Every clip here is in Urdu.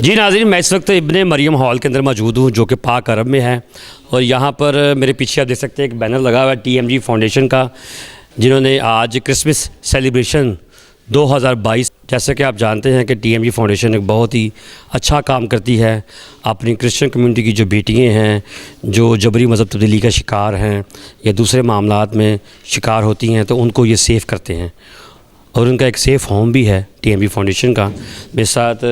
جی ناظرین، میں اس وقت ابن مریم ہال کے اندر موجود ہوں جو کہ پاک عرب میں ہے، اور یہاں پر میرے پیچھے آپ دیکھ سکتے ہیں ایک بینر لگا ہوا ہے TMG فاؤنڈیشن کا، جنہوں نے آج کرسمس سیلیبریشن 2022، جیسا کہ آپ جانتے ہیں کہ TMG فاؤنڈیشن ایک بہت ہی اچھا کام کرتی ہے اپنی کرسچن کمیونٹی کی جو بیٹیاں ہیں جو جبری مذہب تبدیلی کا شکار ہیں یا دوسرے معاملات میں شکار ہوتی ہیں، تو ان کو یہ سیف کرتے ہیں، اور ان کا ایک سیف ہوم بھی ہے TMG فاؤنڈیشن کا۔ میرے ساتھ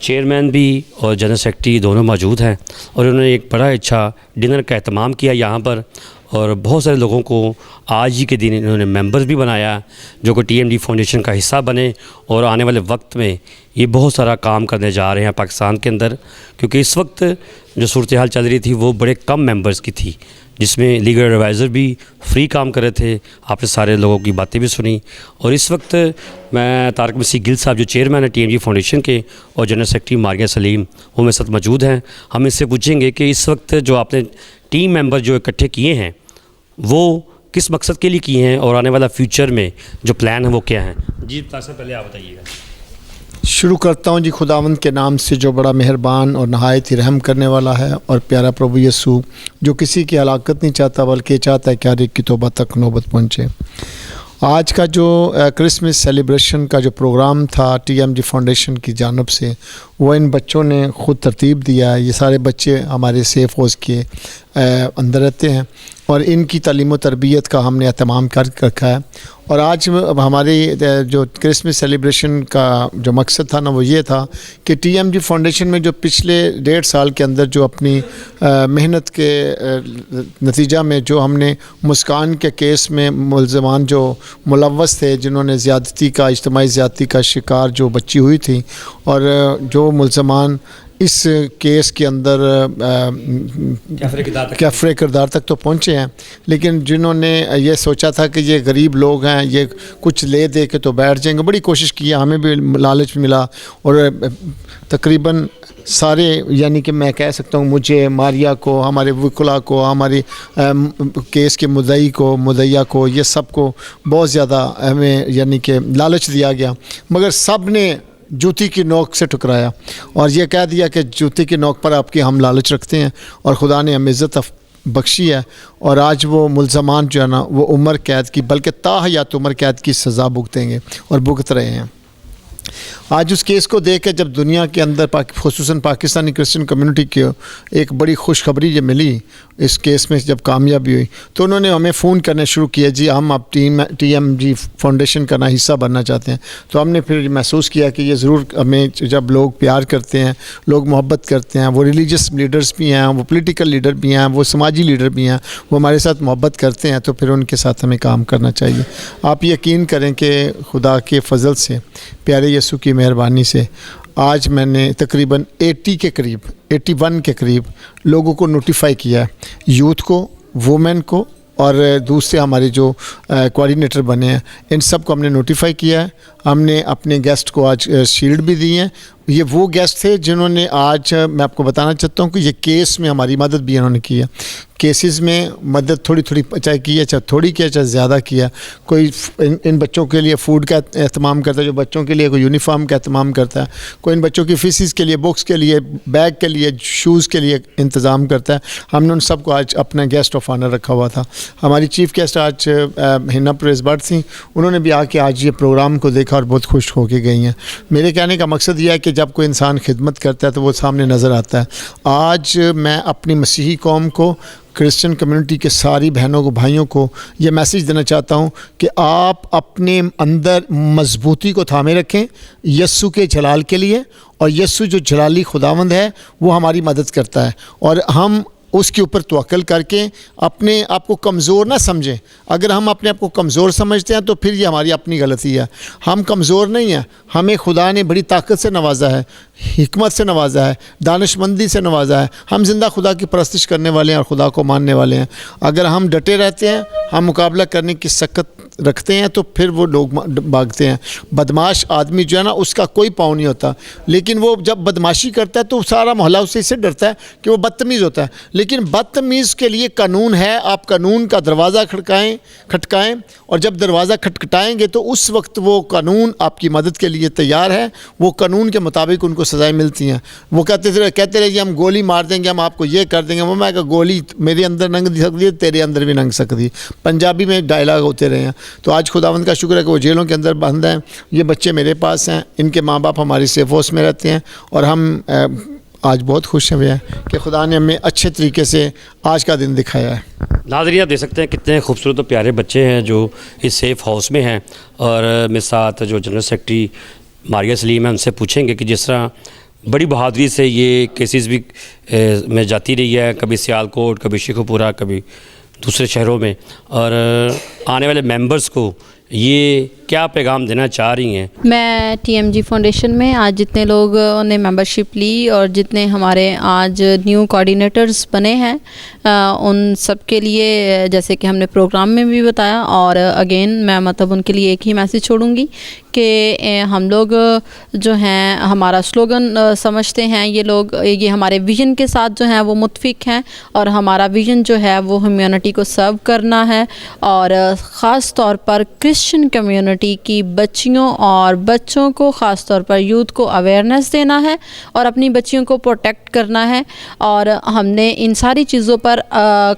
چیئرمین بھی اور جنرل سیکرٹری دونوں موجود ہیں، اور انہوں نے ایک بڑا اچھا ڈنر کا اہتمام کیا یہاں پر، اور بہت سارے لوگوں کو آج ہی کے دن انہوں نے ممبرز بھی بنایا جو کہ TMG فاؤنڈیشن کا حصہ بنے، اور آنے والے وقت میں یہ بہت سارا کام کرنے جا رہے ہیں پاکستان کے اندر، کیونکہ اس وقت جو صورتحال چل رہی تھی وہ بڑے کم ممبرز کی تھی، جس میں لیگل ایڈوائزر بھی فری کام کر رہے تھے۔ آپ نے سارے لوگوں کی باتیں بھی سنی، اور اس وقت میں طارق مسیح گل صاحب جو چیئرمین ہیں TMG فاؤنڈیشن کے، اور جنرل سیکرٹری ماریہ سلیم وہ میرے ساتھ موجود ہیں۔ ہم اس سے پوچھیں گے کہ اس وقت جو آپ نے ٹیم ممبر جو اکٹھے کیے ہیں وہ کس مقصد کے لیے کیے ہیں، اور آنے والا فیوچر میں جو پلان ہے وہ کیا ہیں؟ جی طارق صاحب پہلے آپ بتائیے گا۔ شروع کرتا ہوں جی خداوند کے نام سے جو بڑا مہربان اور نہایت ہی رحم کرنے والا ہے، اور پیارا پربھو یسوع جو کسی کی ہلاکت نہیں چاہتا بلکہ چاہتا ہے کہ ہر ایک کی توبہ تک نوبت پہنچے۔ آج کا جو کرسمس سیلیبریشن کا جو پروگرام تھا TMG فاؤنڈیشن کی جانب سے، وہ ان بچوں نے خود ترتیب دیا ہے۔ یہ سارے بچے ہمارے سیف ہاؤس کے اندر رہتے ہیں، اور ان کی تعلیم و تربیت کا ہم نے اہتمام کر رکھا ہے۔ اور آج ہماری جو کرسمس سیلیبریشن کا جو مقصد تھا نا، وہ یہ تھا کہ TMG فاؤنڈیشن میں جو پچھلے 1.5 سال کے اندر جو اپنی محنت کے نتیجہ میں جو ہم نے مسکان کے کیس میں ملزمان جو ملوث تھے، جنہوں نے زیادتی کا اجتماعی زیادتی کا شکار جو بچی ہوئی تھی، اور جو ملزمان اس کیس کے اندر کیفر کردار تک تو پہنچے ہیں، لیکن جنہوں نے یہ سوچا تھا کہ یہ غریب لوگ ہیں، یہ کچھ لے دے کے تو بیٹھ جائیں گے، بڑی کوشش کی، ہمیں بھی لالچ ملا، اور تقریباً سارے، یعنی کہ میں کہہ سکتا ہوں مجھے، ماریہ کو، ہمارے وکلا کو، ہمارے کیس کے مدعی کو، مدعیہ کو، یہ سب کو بہت زیادہ ہمیں یعنی کہ لالچ دیا گیا، مگر سب نے جوتی کی نوک سے ٹکرایا، اور یہ کہہ دیا کہ جوتی کی نوک پر آپ کی ہم لالچ رکھتے ہیں، اور خدا نے ہمیں عزت بخشی ہے، اور آج وہ ملزمان جو ہے نا وہ عمر قید کی بلکہ تا حیات عمر قید کی سزا بھگتیں گے اور بھگت رہے ہیں۔ آج اس کیس کو دیکھ کے جب دنیا کے اندر خصوصاً پاکستانی کرسچن کمیونٹی کی ایک بڑی خوشخبری یہ ملی، اس کیس میں جب کامیابی ہوئی، تو انہوں نے ہمیں فون کرنے شروع کیا، جی ہم اب TMG فاؤنڈیشن کا حصہ بننا چاہتے ہیں۔ تو ہم نے پھر محسوس کیا کہ یہ ضرور ہمیں، جب لوگ پیار کرتے ہیں، لوگ محبت کرتے ہیں، وہ ریلیجس لیڈرز بھی ہیں، وہ پولیٹیکل لیڈر بھی ہیں، وہ سماجی لیڈر بھی ہیں، وہ ہمارے ساتھ محبت کرتے ہیں، تو پھر ان کے ساتھ ہمیں کام کرنا چاہیے۔ آپ یقین کریں کہ خدا کے فضل سے، پیارے یسوع کی مہربانی سے، آج میں نے تقریباً 81 کے قریب لوگوں کو نوٹیفائی کیا ہے، یوتھ کو، وومن کو، اور دوسرے ہمارے جو کوآرڈینیٹر بنے ہیں، ان سب کو ہم نے نوٹیفائی کیا ہے۔ ہم نے اپنے گیسٹ کو آج شیلڈ بھی دی ہیں۔ یہ وہ گیسٹ تھے جنہوں نے آج، میں آپ کو بتانا چاہتا ہوں کہ یہ کیس میں ہماری مدد بھی انہوں نے کی ہے۔ کیسز میں مدد تھوڑی چاہے کی ہے، چاہے تھوڑی کیا، چاہے زیادہ کیا۔ کوئی ان بچوں کے لیے فوڈ کا اہتمام کرتا ہے، جو بچوں کے لیے کوئی یونیفارم کا اہتمام کرتا ہے، کوئی ان بچوں کی فیسز کے لیے، بکس کے لیے، بیگ کے لیے، شوز کے لیے انتظام کرتا ہے۔ ہم نے ان سب کو آج اپنا گیسٹ آف آنر رکھا ہوا تھا۔ ہماری چیف گیسٹ آج ہنا پریز بٹ تھیں، انہوں نے بھی آ کے آج یہ پروگرام کو دیکھا اور بہت خوش ہو کے گئی ہیں۔ میرے کہنے کا مقصد یہ ہے کہ جب کوئی انسان خدمت کرتا ہے تو وہ سامنے نظر آتا ہے۔ آج میں اپنی مسیحی قوم کو، کرسچن کمیونٹی کے ساری بہنوں کو، بھائیوں کو یہ میسیج دینا چاہتا ہوں کہ آپ اپنے اندر مضبوطی کو تھامے رکھیں یسوع کے جلال کے لیے، اور یسوع جو جلالی خداوند ہے وہ ہماری مدد کرتا ہے، اور ہم اس کے اوپر توکل کر کے اپنے آپ کو کمزور نہ سمجھیں۔ اگر ہم اپنے آپ کو کمزور سمجھتے ہیں تو پھر یہ ہماری اپنی غلطی ہے۔ ہم کمزور نہیں ہیں، ہمیں خدا نے بڑی طاقت سے نوازا ہے، حکمت سے نوازا ہے، دانش مندی سے نوازا ہے۔ ہم زندہ خدا کی پرستش کرنے والے ہیں اور خدا کو ماننے والے ہیں۔ اگر ہم ڈٹے رہتے ہیں، ہم مقابلہ کرنے کی سخت رکھتے ہیں، تو پھر وہ لوگ بھاگتے ہیں۔ بدماش آدمی جو ہے نا، اس کا کوئی پاؤں نہیں ہوتا، لیکن وہ جب بدماشی کرتا ہے تو سارا محلہ اسے سے ڈرتا ہے کہ وہ بدتمیز ہوتا ہے۔ لیکن بدتمیز کے لیے قانون ہے، آپ قانون کا دروازہ کھٹکائیں، اور جب دروازہ کھٹکھٹائیں گے تو اس وقت وہ قانون آپ کی مدد کے لیے تیار ہے، وہ قانون کے مطابق ان کو سزائیں ملتی ہیں. وہ کہتے رہے کہ ہم گولی مار دیں گے, ہم آپ کو یہ کر دیں گے. وہ میں کہ گولی میرے اندر ننگ سکتی ہے, تیرے اندر بھی ننگ سکتی ہے. پنجابی میں ڈائلاگ ہوتے رہے ہیں. تو آج خداوند کا شکر ہے کہ وہ جیلوں کے اندر بند ہیں. یہ بچے میرے پاس ہیں, ان کے ماں باپ ہماری سیف ہاؤس میں رہتے ہیں, اور ہم آج بہت خوش ہوئے ہیں کہ خدا نے ہمیں اچھے طریقے سے آج کا دن دکھایا ہے. ناظرین آپ دیکھ سکتے ہیں کتنے خوبصورت و پیارے بچے ہیں جو اس سیف ہاؤس میں ہیں, اور میرے ساتھ جو جنرل سیکرٹری ماریہ سلیم ہیں ان سے پوچھیں گے کہ جس طرح بڑی بہادری سے یہ کیسز بھی میں جاتی رہی ہے, کبھی سیالکوٹ, کبھی شیخو پورہ, کبھی دوسرے شہروں میں, اور آنے والے ممبرز کو یہ کیا پیغام دینا چاہ رہی ہیں؟ میں ٹی ایم جی فاؤنڈیشن میں آج جتنے لوگوں نے ممبرشپ لی اور جتنے ہمارے آج نیو کوآرڈینیٹرز بنے ہیں ان سب کے لیے, جیسے کہ ہم نے پروگرام میں بھی بتایا, اور اگین میں مطلب ان کے لیے ایک ہی میسیج چھوڑوں گی کہ ہم لوگ جو ہیں ہمارا سلوگن سمجھتے ہیں, یہ ہمارے ویژن کے ساتھ جو ہیں وہ متفق ہیں, اور ہمارا ویژن جو ہے وہ ہیومینٹی کو سرو کرنا ہے, اور خاص طور پر کرسچن کمیونٹی کی بچیوں اور بچوں کو, خاص طور پر یوتھ کو اویئرنیس دینا ہے اور اپنی بچیوں کو پروٹیکٹ کرنا ہے. اور ہم نے ان ساری چیزوں پر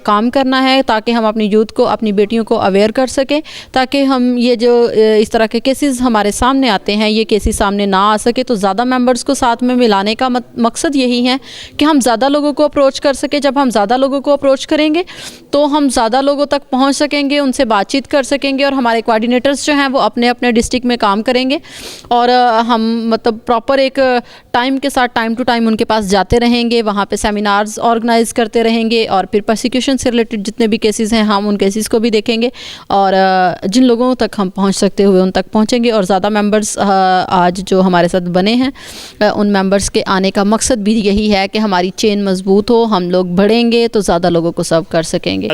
کام کرنا ہے تاکہ ہم اپنی یوتھ کو, اپنی بیٹیوں کو اویئر کر سکیں, تاکہ ہم یہ جو اس طرح کے کیسز ہمارے سامنے آتے ہیں یہ کیسز سامنے نہ آ سکے. تو زیادہ ممبرز کو ساتھ میں ملانے کا مقصد یہی ہے کہ ہم زیادہ لوگوں کو اپروچ کر سکیں. جب ہم زیادہ لوگوں کو اپروچ کریں گے تو ہم زیادہ لوگوں تک پہنچ سکیں گے, ان سے بات چیت کر سکیں گے, اور ہمارے کوآرڈینیٹرز جو ہیں وہ اپنے اپنے ڈسٹرکٹ میں کام کریں گے, اور ہم مطلب پراپر ایک ٹائم کے ساتھ ٹائم ٹو ٹائم ان کے پاس جاتے رہیں گے, وہاں پہ سیمینارز آرگنائز کرتے رہیں گے, اور پھر پرسیکیوشن سے ریلیٹڈ جتنے بھی کیسز ہیں ہم ان کیسز کو بھی دیکھیں گے, اور جن لوگوں تک ہم پہنچ سکتے ہوئے ان تک پہنچیں گے. اور زیادہ ممبرز آج جو ہمارے ساتھ بنے ہیں ان ممبرز کے آنے کا مقصد بھی یہی ہے کہ ہماری چین مضبوط ہو, ہم لوگ بڑھیں گے تو زیادہ لوگوں کو سرو کر سکیں گے.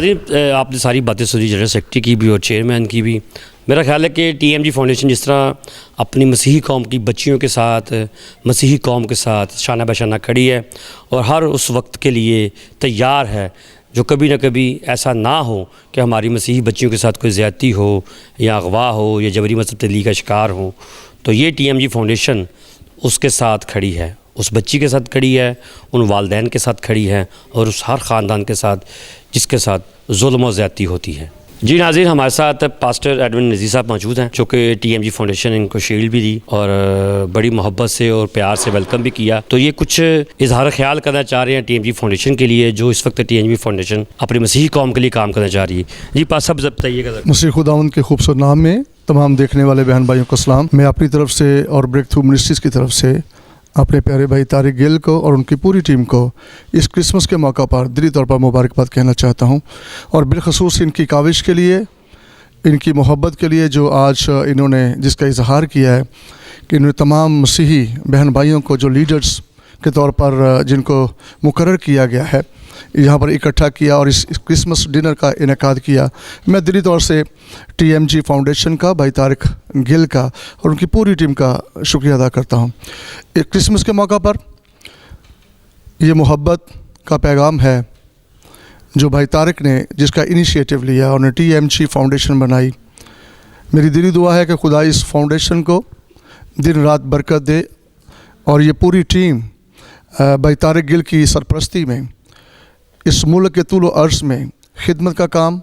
آپ نے ساری باتیں سنی جنرل سیکرٹری کی بھی اور چیئرمین کی بھی. میرا خیال ہے کہ ٹی ایم جی فاؤنڈیشن جس طرح اپنی مسیحی قوم کی بچیوں کے ساتھ, مسیحی قوم کے ساتھ شانہ بہ شانہ کھڑی ہے, اور ہر اس وقت کے لیے تیار ہے جو کبھی نہ کبھی ایسا نہ ہو کہ ہماری مسیحی بچیوں کے ساتھ کوئی زیادتی ہو یا اغوا ہو یا جبری مذہب تبلیغ کا شکار ہو, تو یہ ٹی ایم جی فاؤنڈیشن اس کے ساتھ کھڑی ہے, اس بچی کے ساتھ کھڑی ہے, ان والدین کے ساتھ کھڑی ہے, اور اس ہر خاندان کے ساتھ جس کے ساتھ ظلم و زیادتی ہوتی ہے. جی ناظرین, ہمارے ساتھ پاسٹر ایڈون نذیر صاحب موجود ہیں جو کہ ٹی ایم جی فاؤنڈیشن ان کو شیلڈ بھی دی اور بڑی محبت سے اور پیار سے ویلکم بھی کیا. تو یہ کچھ اظہار خیال کرنا چاہ رہے ہیں ٹی ایم جی فاؤنڈیشن کے لیے, جو اس وقت ٹی ایم جی فاؤنڈیشن اپنی مسیحی قوم کے لیے کام کرنا چاہ رہی ہے. جی پاسٹر صاحب بتائیے گا. مسیح خداوند کے خوبصورت نام میں تمام دیکھنے والے بہن بھائیوں کو سلام. میں اپنی طرف سے اور بریک تھرو منسٹریز کی طرف سے اپنے پیارے بھائی طارق گل کو اور ان کی پوری ٹیم کو اس کرسمس کے موقع پر دلی طور پر مبارکباد کہنا چاہتا ہوں, اور بالخصوص ان کی کاوش کے لیے, ان کی محبت کے لیے جو آج انہوں نے جس کا اظہار کیا ہے کہ انہوں نے تمام مسیحی بہن بھائیوں کو جو لیڈرز کے طور پر جن کو مقرر کیا گیا ہے یہاں پر اکٹھا کیا اور اس کرسمس ڈنر کا انعقاد کیا. میں دلی طور سے ٹی ایم جی فاؤنڈیشن کا, بھائی طارق گل کا اور ان کی پوری ٹیم کا شکریہ ادا کرتا ہوں. ایک کرسمس کے موقع پر یہ محبت کا پیغام ہے جو بھائی طارق نے جس کا انیشیٹو لیا اور نے ٹی ایم جی فاؤنڈیشن بنائی. میری دلی دعا ہے کہ خدا اس فاؤنڈیشن کو دن رات برکت دے, اور یہ پوری ٹیم بھائی طارق گل کی سرپرستی میں اس ملک کے طول و عرض میں خدمت کا کام,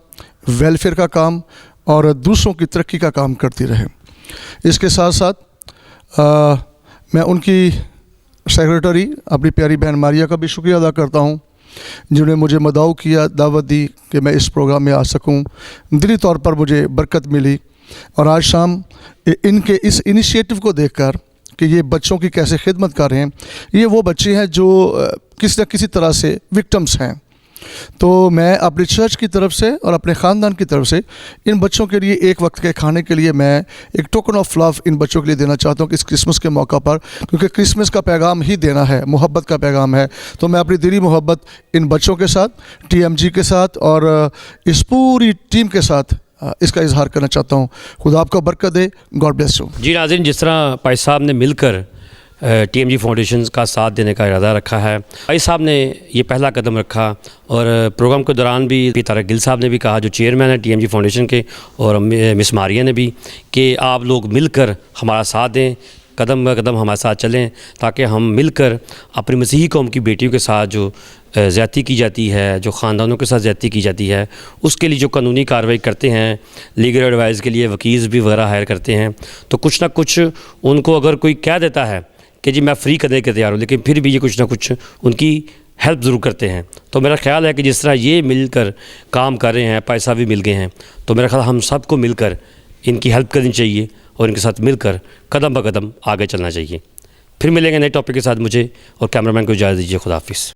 ویلفیئر کا کام اور دوسروں کی ترقی کا کام کرتی رہے. اس کے ساتھ ساتھ میں ان کی سیکریٹری اپنی پیاری بہن ماریہ کا بھی شکریہ ادا کرتا ہوں جنہوں نے مجھے مدعو کیا, دعوت دی کہ میں اس پروگرام میں آ سکوں. دلی طور پر مجھے برکت ملی, اور آج شام ان کے اس انیشیٹو کو دیکھ کر کہ یہ بچوں کی کیسے خدمت کر رہے ہیں, یہ وہ بچے ہیں جو کسی نہ کسی طرح سے وکٹمس ہیں. تو میں اپنی چرچ کی طرف سے اور اپنے خاندان کی طرف سے ان بچوں کے لیے ایک وقت کے کھانے کے لیے میں ایک ٹوکن آف لو ان بچوں کے لیے دینا چاہتا ہوں کہ اس کرسمس کے موقع پر, کیونکہ کرسمس کا پیغام ہی دینا ہے, محبت کا پیغام ہے. تو میں اپنی دلی محبت ان بچوں کے ساتھ, ٹی ایم جی کے ساتھ اور اس پوری ٹیم کے ساتھ اس کا اظہار کرنا چاہتا ہوں. خدا آپ کو برکت دے. God bless you. جی ناظرین, جس طرح بھائی صاحب نے مل کر ٹی ایم جی فاؤنڈیشن کا ساتھ دینے کا ارادہ رکھا ہے, بھائی صاحب نے یہ پہلا قدم رکھا, اور پروگرام کے دوران بھی طارق گل صاحب نے بھی کہا جو چیئرمین ہے ٹی ایم جی فاؤنڈیشن کے, اور مس ماریہ نے بھی, کہ آپ لوگ مل کر ہمارا ساتھ دیں. قدم بہ قدم ہمارے ساتھ چلیں تاکہ ہم مل کر اپنی مسیحی قوم کی بیٹیوں کے ساتھ جو زیادتی کی جاتی ہے، جو خاندانوں کے ساتھ زیادتی کی جاتی ہے، اس کے لیے جو قانونی کارروائی کرتے ہیں، لیگل ایڈوائز کے لیے وکیل بھی وغیرہ ہائر کرتے ہیں، تو کچھ نہ کچھ ان کو اگر کوئی کہہ دیتا ہے کہ جی میں فری کرنے کے تیار ہوں، لیکن پھر بھی یہ کچھ نہ کچھ ان کی ہیلپ ضرور کرتے ہیں. تو میرا خیال ہے کہ جس طرح یہ مل کر کام کر رہے ہیں، پیسہ بھی مل گئے ہیں، تو میرا خیال ہم سب کو مل کر ان کی ہیلپ کرنی چاہیے اور ان کے ساتھ مل کر قدم بہ قدم آگے چلنا چاہیے. پھر ملیں گے نئے ٹاپک کے ساتھ. مجھے اور کیمرہ مین کو اجازت دیجیے. خدا حافظ.